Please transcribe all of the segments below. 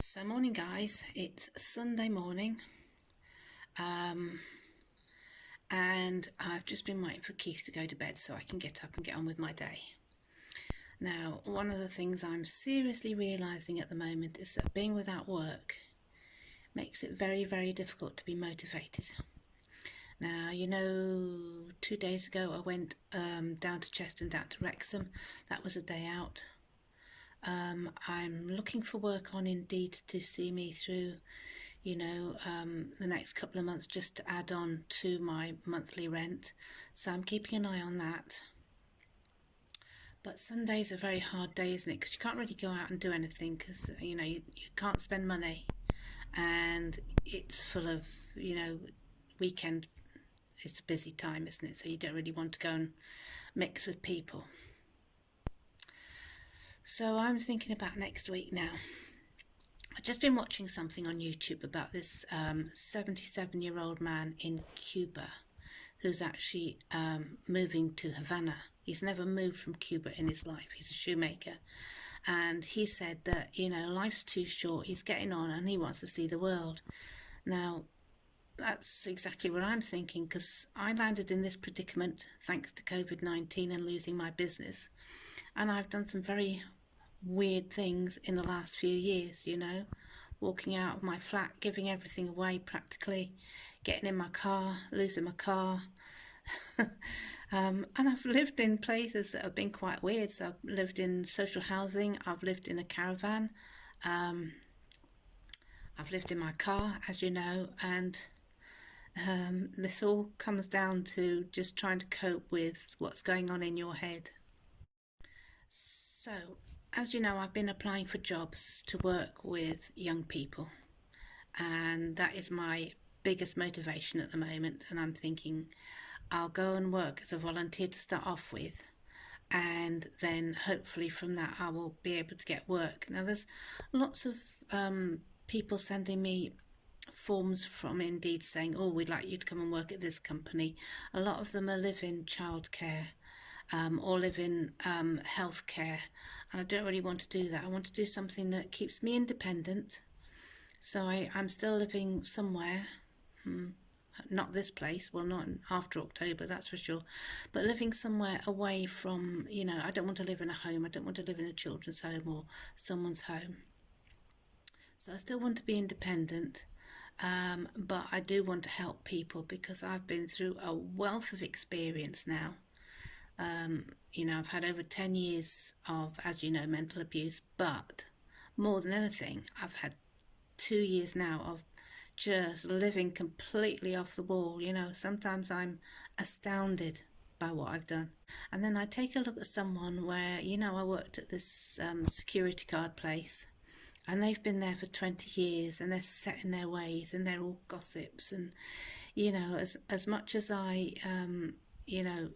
So morning guys, it's Sunday morning and I've just been waiting for Keith to go to bed so I can get up and get on with my day. Now, one of the things I'm seriously realising at the moment is that being without work makes it very, very difficult to be motivated. Now, 2 days ago I went down to Chester and down to Wrexham. That was a day out. I'm looking for work on Indeed to see me through, the next couple of months, just to add on to my monthly rent. So I'm keeping an eye on that. But Sunday's a very hard day, isn't it? Because you can't really go out and do anything because, you can't spend money. And it's full of, weekend, it's a busy time, isn't it? So you don't really want to go and mix with people. So I'm thinking about next week now. I've just been watching something on YouTube about this 77-year-old man in Cuba who's actually moving to Havana. He's never moved from Cuba in his life. He's a shoemaker. And he said that, life's too short. He's getting on and he wants to see the world. Now, that's exactly what I'm thinking, because I landed in this predicament thanks to COVID-19 and losing my business. And I've done some very weird things in the last few years, walking out of my flat, giving everything away practically, getting in my car, losing my car. And I've lived in places that have been quite weird. So I've lived in social housing, I've lived in a caravan, I've lived in my car, as you know, and this all comes down to just trying to cope with what's going on in your head. So, as you know, I've been applying for jobs to work with young people, and that is my biggest motivation at the moment. And I'm thinking I'll go and work as a volunteer to start off with, and then hopefully from that I will be able to get work. Now, there's lots of people sending me forms from Indeed saying, oh, we'd like you to come and work at this company. A lot of them are live-in childcare or live-in healthcare, and I don't really want to do that. I want to do something that keeps me independent. So I'm still living somewhere, not this place, well, not after October, that's for sure, but living somewhere away from, I don't want to live in a home. I don't want to live in a children's home or someone's home. So I still want to be independent. But I do want to help people because I've been through a wealth of experience now. I've had over 10 years of, as you know, mental abuse, but more than anything, I've had 2 years now of just living completely off the wall. Sometimes I'm astounded by what I've done. And then I take a look at someone where, I worked at this security guard place, and they've been there for 20 years and they're set in their ways and they're all gossips. And, as much as I,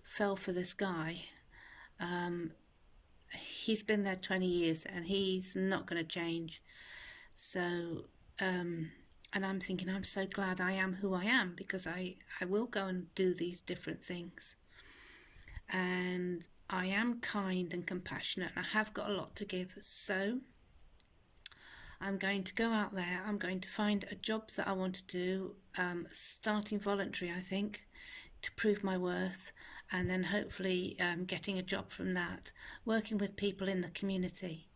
fell for this guy, he's been there 20 years and he's not going to change. So, and I'm thinking, I'm so glad I am who I am, because I will go and do these different things. And I am kind and compassionate and I have got a lot to give. So I'm going to go out there, I'm going to find a job that I want to do, starting voluntary, I think, to prove my worth, and then hopefully getting a job from that, working with people in the community.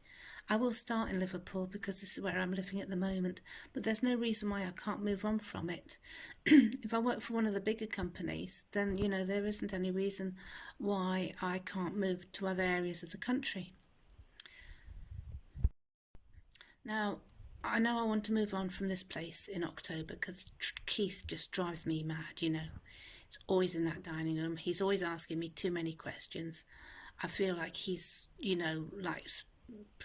I will start in Liverpool because this is where I'm living at the moment, but there's no reason why I can't move on from it. If I work for one of the bigger companies, then, there isn't any reason why I can't move to other areas of the country. Now, I know I want to move on from this place in October because Keith just drives me mad, He's always in that dining room. He's always asking me too many questions. I feel like he's,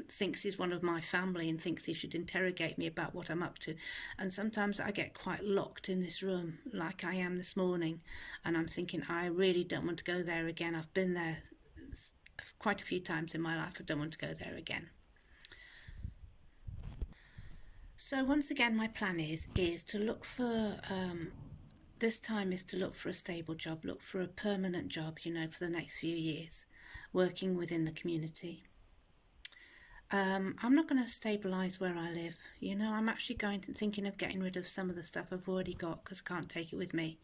thinks he's one of my family and thinks he should interrogate me about what I'm up to. And sometimes I get quite locked in this room like I am this morning. And I'm thinking, I really don't want to go there again. I've been there quite a few times in my life. I don't want to go there again. So once again, my plan is to look for, this time is to look for a stable job, look for a permanent job, for the next few years, working within the community. I'm not going to stabilise where I live. I'm actually thinking of getting rid of some of the stuff I've already got because I can't take it with me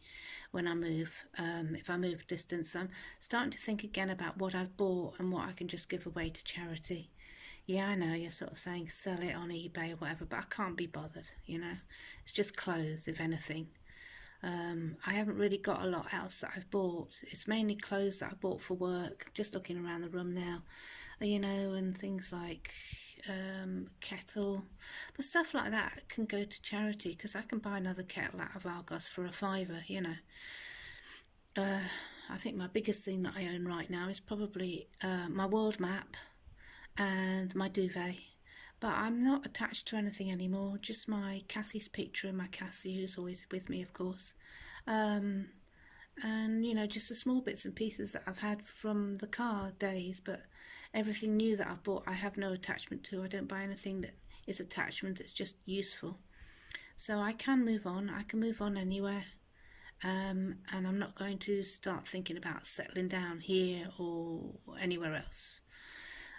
when I move. If I move distance, I'm starting to think again about what I've bought and what I can just give away to charity. Yeah, I know you're sort of saying sell it on eBay or whatever, but I can't be bothered. It's just clothes, if anything. I haven't really got a lot else that I've bought. It's mainly clothes that I bought for work. Just looking around the room now, and things like kettle. But stuff like that can go to charity because I can buy another kettle out of Argos for a £5. I think my biggest thing that I own right now is probably my world map and my duvet. But I'm not attached to anything anymore, just my Cassie's picture and my Cassie, who's always with me, of course. And, just the small bits and pieces that I've had from the car days, but everything new that I've bought, I have no attachment to. I don't buy anything that is attachment, it's just useful. So I can move on, I can move on anywhere. And I'm not going to start thinking about settling down here or anywhere else.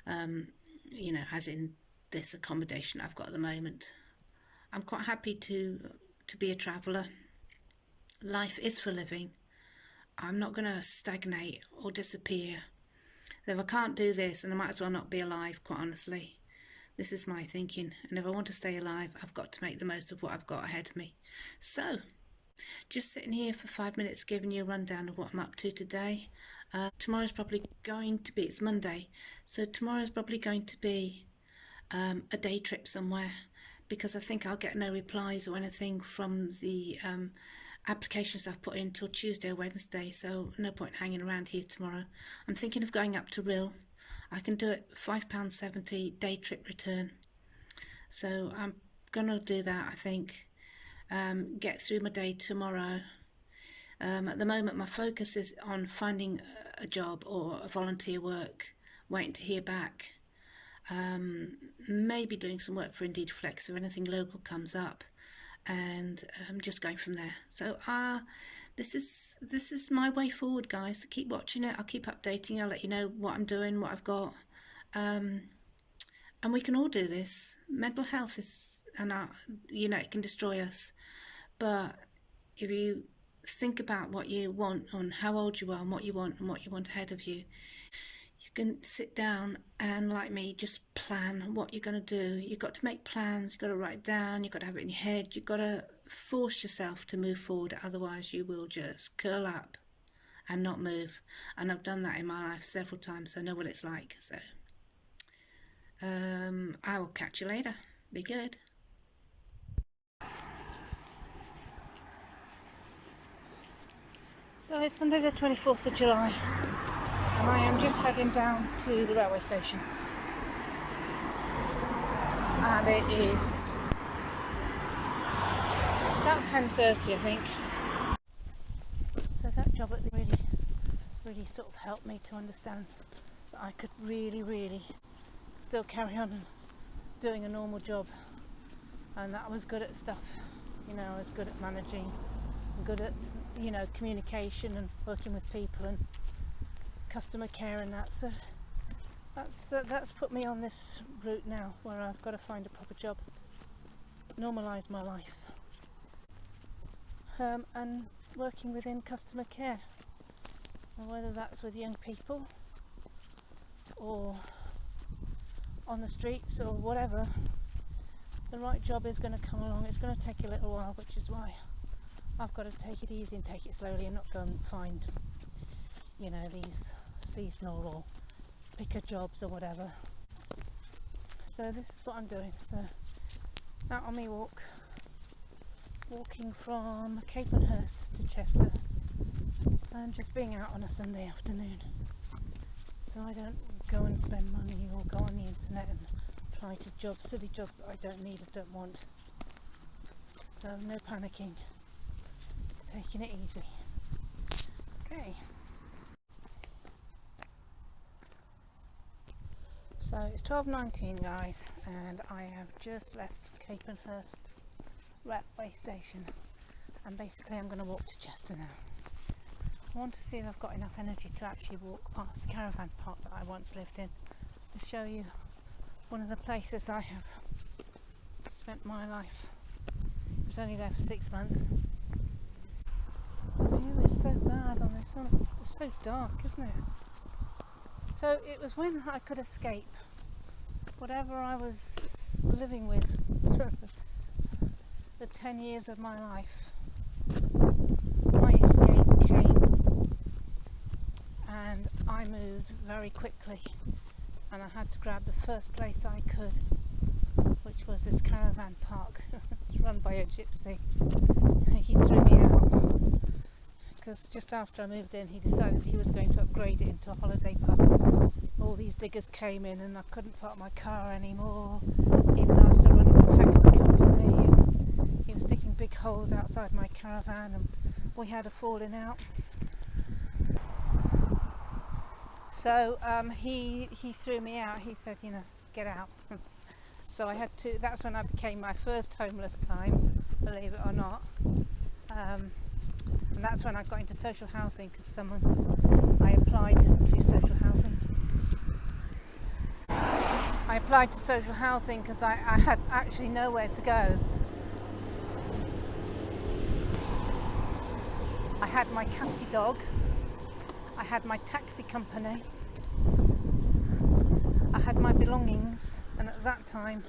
As in this accommodation I've got at the moment. I'm quite happy to be a traveller. Life is for living. I'm not going to stagnate or disappear. So if I can't do this, then I might as well not be alive, quite honestly. This is my thinking, and if I want to stay alive, I've got to make the most of what I've got ahead of me. So, just sitting here for 5 minutes giving you a rundown of what I'm up to today. Tomorrow's probably going to be, it's Monday, so tomorrow's probably going to be a day trip somewhere, because I think I'll get no replies or anything from the applications I've put in till Tuesday or Wednesday, so no point hanging around here tomorrow. I'm thinking of going up to Rhyl. I can do it £5.70 day trip return, so I'm gonna do that. I think get through my day tomorrow. At the moment my focus is on finding a job or a volunteer work, waiting to hear back. Maybe doing some work for Indeed Flex if anything local comes up, and just going from there. So this is my way forward, guys. To keep watching it, I'll keep updating. I'll let you know what I'm doing, what I've got, and we can all do this. Mental health is, and it can destroy us, but if you think about what you want and how old you are and what you want ahead of you, you can sit down and, like me, just plan what you're going to do. You've got to make plans, you've got to write it down, you've got to have it in your head, you've got to force yourself to move forward, otherwise you will just curl up and not move. And I've done that in my life several times, so I know what it's like. So I will catch you later. Be good. So it's Sunday the 24th of July, and I am just heading down to the railway station, and it is about 10:30, I think. So that job really sort of helped me to understand that I could really still carry on doing a normal job, and that I was good at stuff. I was good at managing, good at communication and working with people and customer care and that. So that's put me on this route now, where I've got to find a proper job, normalise my life, and working within customer care, and whether that's with young people or on the streets or whatever, the right job is going to come along. It's going to take a little while, which is why I've got to take it easy and take it slowly and not go and find these seasonal or picker jobs or whatever. So this is what I'm doing. So out on my walking from Capenhurst to Chester, and just being out on a Sunday afternoon, so I don't go and spend money or go on the internet and try to silly jobs that I don't need or don't want. So no panicking, taking it easy. Okay. So it's 12:19, guys, and I have just left Capenhurst railway station, and basically I'm going to walk to Chester now. I want to see if I've got enough energy to actually walk past the caravan park that I once lived in, to show you one of the places I have spent my life. I was only there for 6 months. The view is so bad on this one. It's so dark, isn't it? So it was when I could escape whatever I was living with the 10 years of my life. My escape came and I moved very quickly, and I had to grab the first place I could, which was this caravan park. It's run by a gypsy. He threw me out because just after I moved in he decided he was going to upgrade it into a holiday park. All these diggers came in and I couldn't park my car anymore, even though I was still running a taxi company, and he was digging big holes outside my caravan and we had a falling out. So he threw me out. He said, you know, get out. So I had to, that's when I became my first homeless time, believe it or not. And that's when I got into social housing, because I applied to social housing. I applied to social housing because I had actually nowhere to go. I had my Cassie dog, I had my taxi company, I had my belongings, and at that time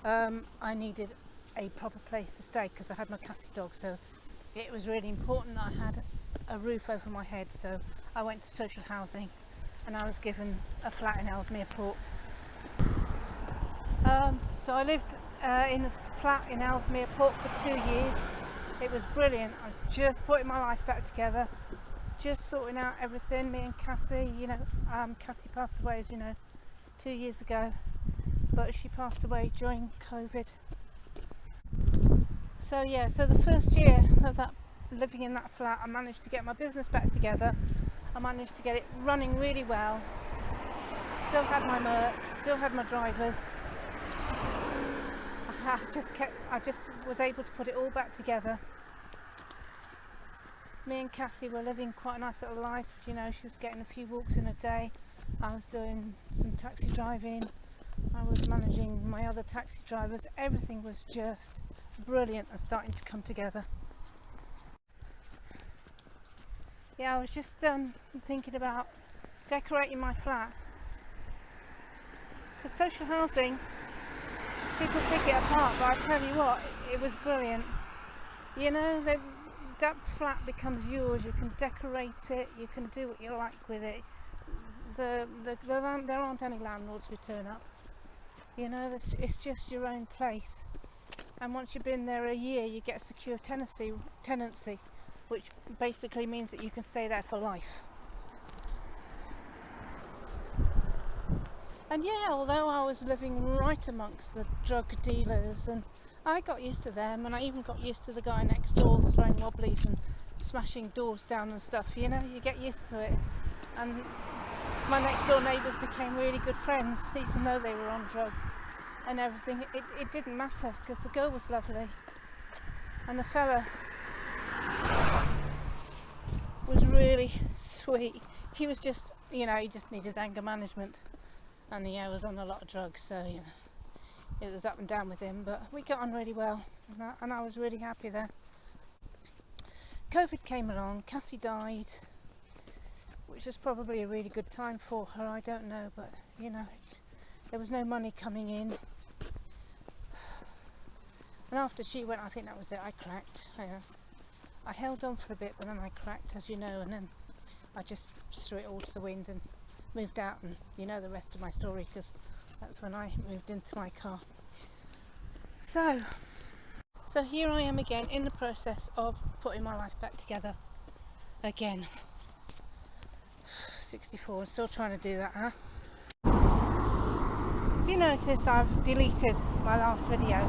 I needed a proper place to stay because I had my Cassie dog, so it was really important that I had a roof over my head. So I went to social housing and I was given a flat in Ellesmere Port. So I lived in this flat in Ellesmere Port for 2 years. It was brilliant. I just putting my life back together, just sorting out everything. Me and Cassie, you know, Cassie passed away, as you know, 2 years ago, but she passed away during COVID. So yeah, so the first year of that, living in that flat, I managed to get my business back together. I managed to get it running really well. Still had my Merc, still had my drivers. I just was able to put it all back together. Me and Cassie were living quite a nice little life, you know. She was getting a few walks in a day. I was doing some taxi driving. I was managing my other taxi drivers. Everything was just brilliant and starting to come together. Yeah, I was just thinking about decorating my flat, because social housing, people pick it apart, but I tell you what, it was brilliant. You know, that flat becomes yours. You can decorate it, you can do what you like with it. There aren't any landlords who turn up. You know, it's just your own place. And once you've been there a year, you get secure tenancy, which basically means that you can stay there for life. And yeah, although I was living right amongst the drug dealers, and I got used to them, and I even got used to the guy next door throwing wobblies and smashing doors down and stuff, you know, you get used to it. And my next door neighbours became really good friends, even though they were on drugs and everything. It didn't matter, because the girl was lovely and the fella was really sweet. He was just, you know, he just needed anger management, and he was on a lot of drugs, so you know, it was up and down with him, but we got on really well, and I was really happy there. COVID came along, Cassie died, which was probably a really good time for her, I don't know, but you know, there was no money coming in. And after she went, I think that was it, I cracked. I held on for a bit, but then I cracked, as you know, and then I just threw it all to the wind and moved out, and you know the rest of my story, because that's when I moved into my car. So here I am again, in the process of putting my life back together again. 64, still trying to do that, huh? You noticed I've deleted my last video.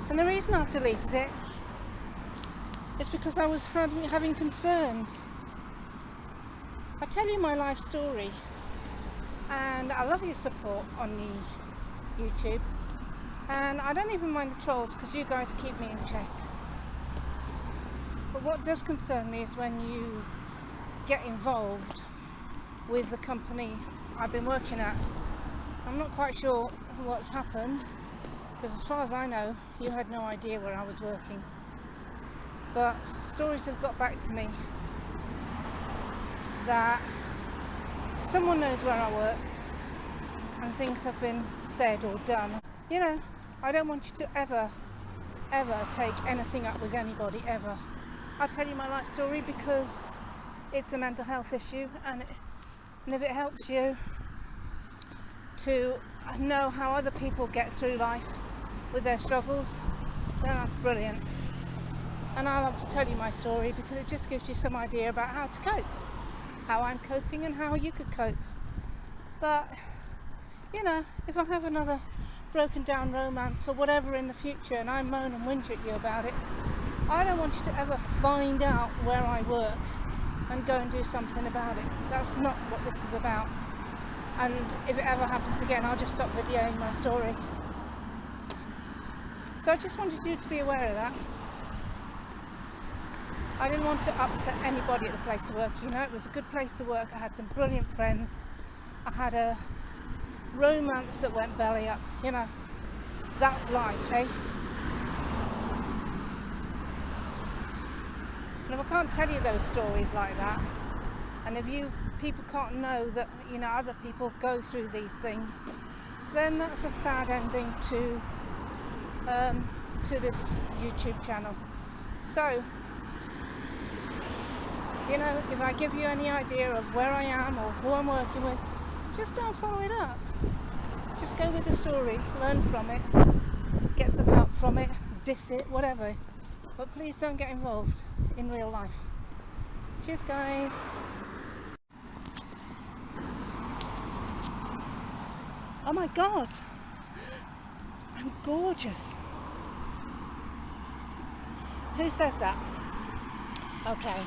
And the reason I've deleted it is because I was having concerns. I tell you my life story, and I love your support on the YouTube, and I don't even mind the trolls, because you guys keep me in check. But what does concern me is when you get involved with the company I've been working at. I'm not quite sure what's happened, because as far as I know, you had no idea where I was working. But stories have got back to me that someone knows where I work and things have been said or done. You know, I don't want you to ever take anything up with anybody, ever. I'll tell you my life story because it's a mental health issue, and if it helps you to know how other people get through life with their struggles, then that's brilliant. And I love to tell you my story because it just gives you some idea about how to cope, how I'm coping and how you could cope. But you know, if I have another broken down romance or whatever in the future and I moan and whinge at you about it, I don't want you to ever find out where I work and go and do something about it. That's not what this is about. And if it ever happens again, I'll just stop videoing my story. So I just wanted you to be aware of that. I didn't want to upset anybody at the place of work. You know, it was a good place to work. I had some brilliant friends. I had a romance that went belly up. You know, that's life, hey? And if I can't tell you those stories like that, and if people can't know that, you know, other people go through these things, then that's a sad ending to this YouTube channel. So, you know, if I give you any idea of where I am or who I'm working with, just don't follow it up. Just go with the story, learn from it, get some help from it, diss it, whatever. But please don't get involved in real life. Cheers, guys. Oh my God, I'm gorgeous. Who says that? Okay,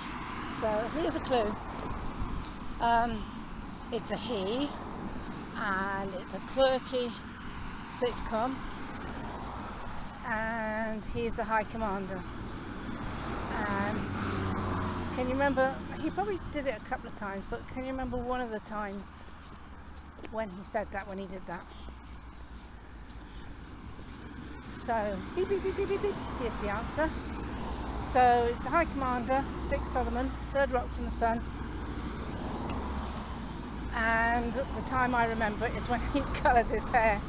so here's a clue. It's a he, and it's a quirky sitcom, and he's the High Commander. And can you remember, he probably did it a couple of times, but can you remember one of the times when he said that, when he did that? So, beep, beep, beep, beep, beep, beep. Here's the answer. So it's the High Commander, Dick Solomon, third rock from the sun. And the time I remember is when he coloured his hair.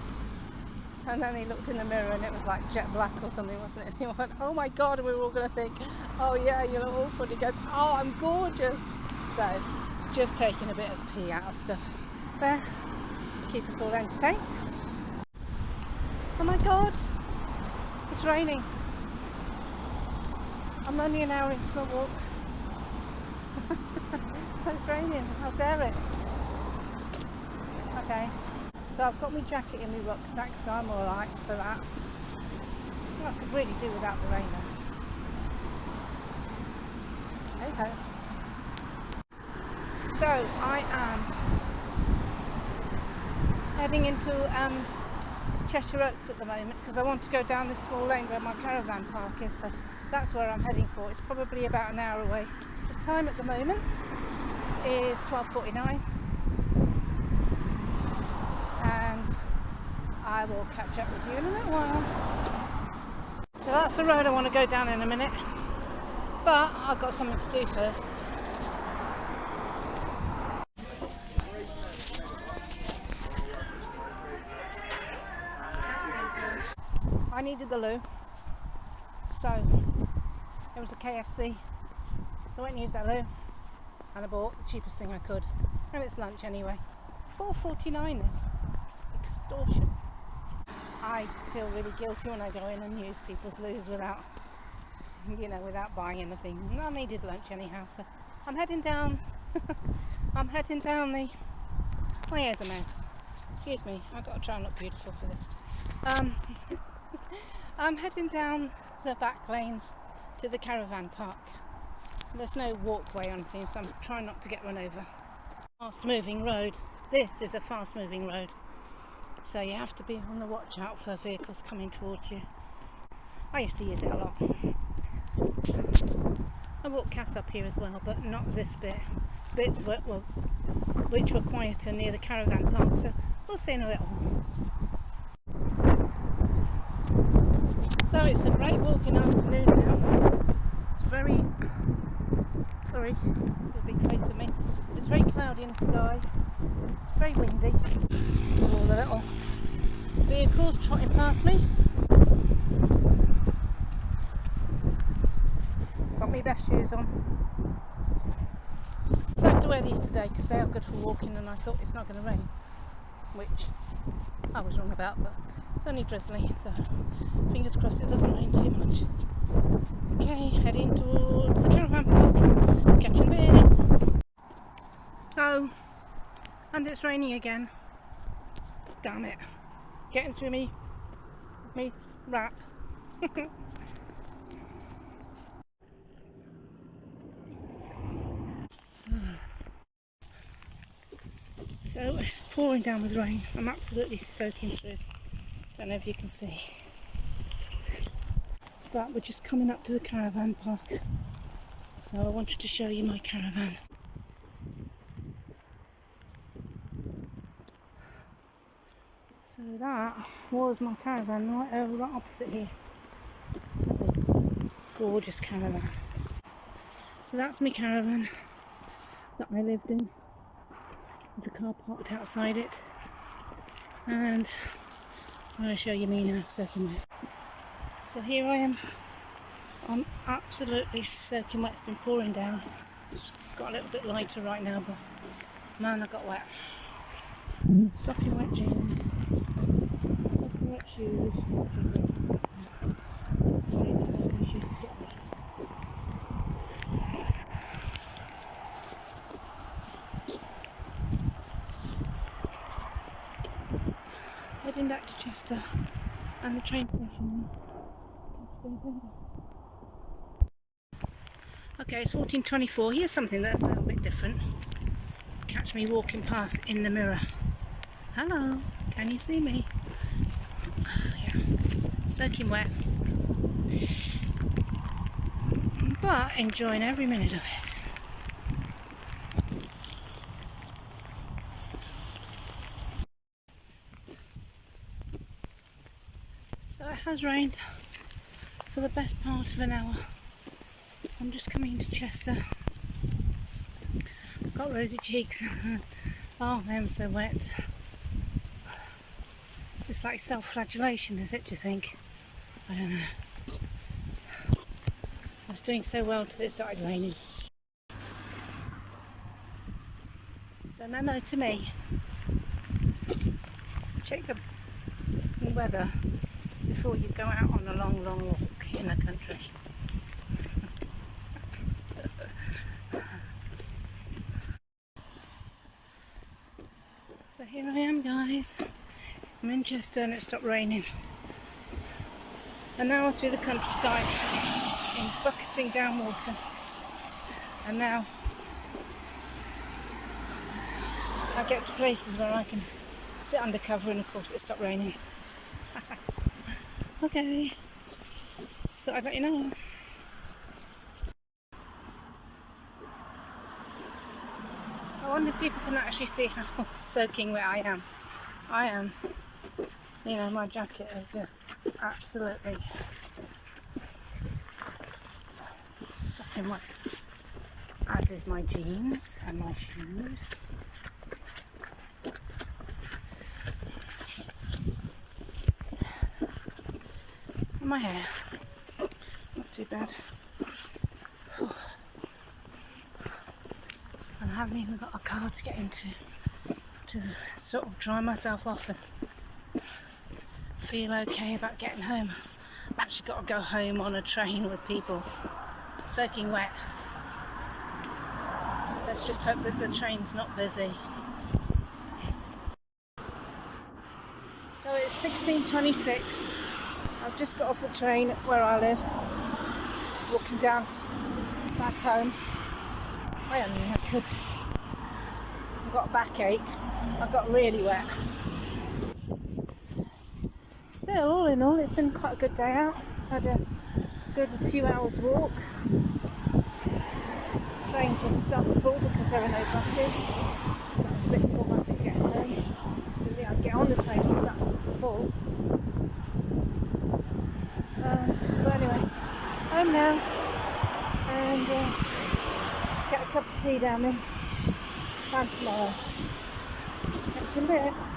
And then he looked in the mirror and it was like jet black or something, wasn't it? And he went, oh my God, and we were all going to think, oh yeah, you look awful. And he goes, oh, I'm gorgeous. So, just taking a bit of pee out of stuff there. Keep us all entertained. Oh my God, it's raining. I'm only an hour into the walk. It's raining, how dare it. Okay, so I've got my jacket in my rucksack, so I'm alright for that. I could really do without the rain though. Hey ho. So I am heading into Cheshire Oaks at the moment because I want to go down this small lane where my caravan park is, so that's where I'm heading for. It's probably about an hour away. The time at the moment is 12:49 and I will catch up with you in a little while. So that's the road I want to go down in a minute, but I've got something to do first. I needed the loo, so it was a KFC, so I went and used that loo and I bought the cheapest thing I could, and it's lunch anyway. $4.49 this. Extortion. I feel really guilty when I go in and use people's loos without, you know, without buying anything. I needed lunch anyhow, so I'm heading down. I'm heading down the. My hair's a mess. Excuse me. I've got to try and look beautiful for this. I'm heading down the back lanes to the caravan park. There's no walkway or anything, so I'm trying not to get run over. Fast moving road. This is a fast moving road, so you have to be on the watch out for vehicles coming towards you. I used to use it a lot. I walk Cass up here as well, but not this bit. bits which were quieter near the caravan park, so we'll see in a little. So it's a great walking afternoon now. It's very, sorry, there's a big face of me. It's very cloudy in the sky. It's very windy. All the little vehicles trotting past me. Got my best shoes on. So I had to wear these today because they are good for walking, and I thought it's not going to rain, which I was wrong about, but it's only drizzly, so fingers crossed it doesn't rain too much. Okay, heading towards the caravan park. Catch you in a bit. Oh, and it's raining again. Damn it. Getting through me wrap. So it's pouring down with rain. I'm absolutely soaking through. Don't know if you can see. But we're just coming up to the caravan park. So I wanted to show you my caravan. So that was my caravan right over right opposite here. That was a gorgeous caravan. So that's my caravan that I lived in, with the car parked outside it. And I'm going to show you me now, soaking wet. So here I am. I'm absolutely soaking wet. It's been pouring down. It's got a little bit lighter right now, but man, I got wet. Soaking wet jeans, soaking wet shoes. Heading back to Chester and the train station. Okay, it's 14:24. Here's something that's a little bit different. Catch me walking past in the mirror. Hello, can you see me? Yeah, soaking wet, but enjoying every minute of it. So it has rained for the best part of an hour. I'm just coming to Chester. I've got rosy cheeks. Oh, I am so wet. It's like self-flagellation, is it, do you think? I don't know. I was doing so well till it started raining. So memo to me, check the weather before you go out on a long walk in the country. So here I am, guys. I'm in Chester and it stopped raining. And now I'm through the countryside in bucketing down water. And now I get to places where I can sit under cover, and of course it stopped raining. Okay, so I'd let you know. I wonder if people can actually see how soaking wet I am. I am. You know, my jacket is just absolutely soaking wet, as is my jeans and my shoes. And my hair, not too bad. And I haven't even got a car to get into to sort of dry myself off and feel okay about getting home. I've actually got to go home on a train with people soaking wet. Let's just hope that the train's not busy. So it's 16:26. I've just got off the train where I live, walking down back home. I don't think I could. I've got a backache. I got really wet. Still, all in all, it's been quite a good day out. Had a good few hours walk. trains were stuffed full because there are no buses. So that was a bit traumatic getting home. Didn't think I'd get on the train it was that full. But anyway, home now, and get a cup of tea down me. Time tomorrow. Catch you in a bit.